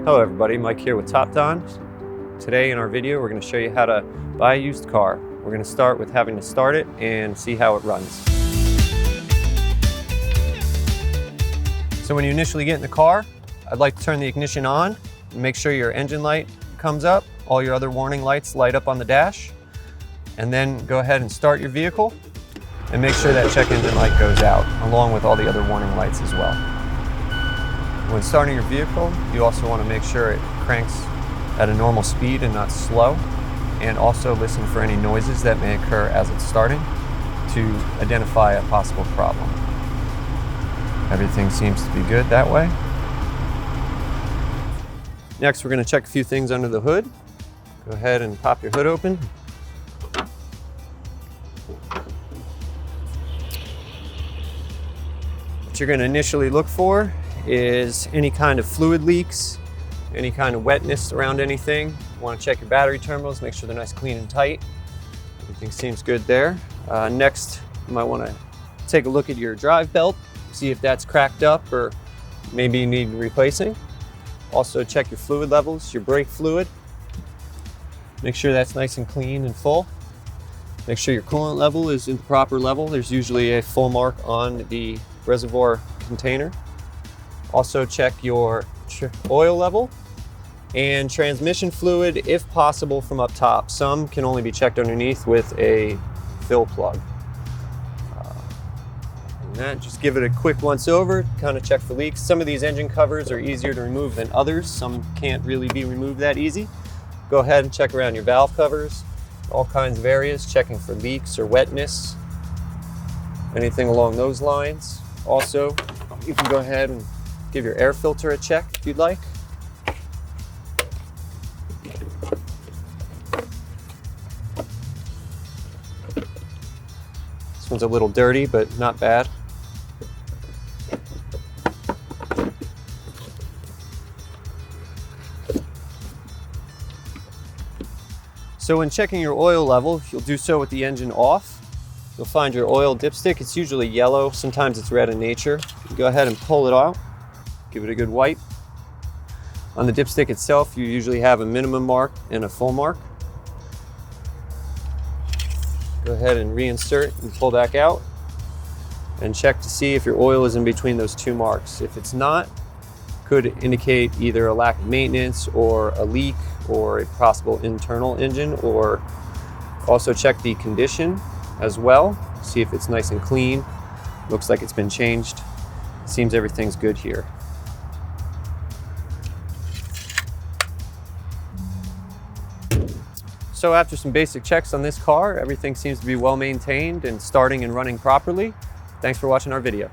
Hello everybody, Mike here with Top Don. Today in our video we're going to show you how to buy a used car. We're going to start with having to start it and see how it runs. So when you initially get in the car, I'd like to turn the ignition on and make sure your engine light comes up, all your other warning lights light up on the dash, and then go ahead and start your vehicle and make sure that check engine light goes out along with all the other warning lights as well. When starting your vehicle, you also want to make sure it cranks at a normal speed and not slow, and also listen for any noises that may occur as it's starting to identify a possible problem. Everything seems to be good that way. Next, we're going to check a few things under the hood. Go ahead and pop your hood open. What you're going to initially look for is any kind of fluid leaks, any kind of wetness around anything. You want to check your battery terminals, make sure they're nice, clean, and tight. Everything seems good there. Next, you might want to take a look at your drive belt, see if that's cracked up or maybe you need replacing. Also check your fluid levels, your brake fluid. Make sure that's nice and clean and full. Make sure your coolant level is in the proper level. There's usually a full mark on the reservoir container. Also check your oil level and transmission fluid if possible from up top. Some can only be checked underneath with a fill plug. And that, just give it a quick once over, kind of check for leaks. Some of these engine covers are easier to remove than others. Some can't really be removed that easy. Go ahead and check around your valve covers, all kinds of areas, checking for leaks or wetness, anything along those lines. Also, you can go ahead and give your air filter a check if you'd like. This one's a little dirty, but not bad. So when checking your oil level, you'll do so with the engine off. You'll find your oil dipstick. It's usually yellow, sometimes it's red in nature. You go ahead and pull it out. Give it a good wipe. On the dipstick itself, you usually have a minimum mark and a full mark. Go ahead and reinsert and pull back out and check to see if your oil is in between those two marks. If it's not, could indicate either a lack of maintenance or a leak or a possible internal engine, or also check the condition as well. See if it's nice and clean. Looks like it's been changed. Seems everything's good here. So after some basic checks on this car, everything seems to be well maintained and starting and running properly. Thanks for watching our video.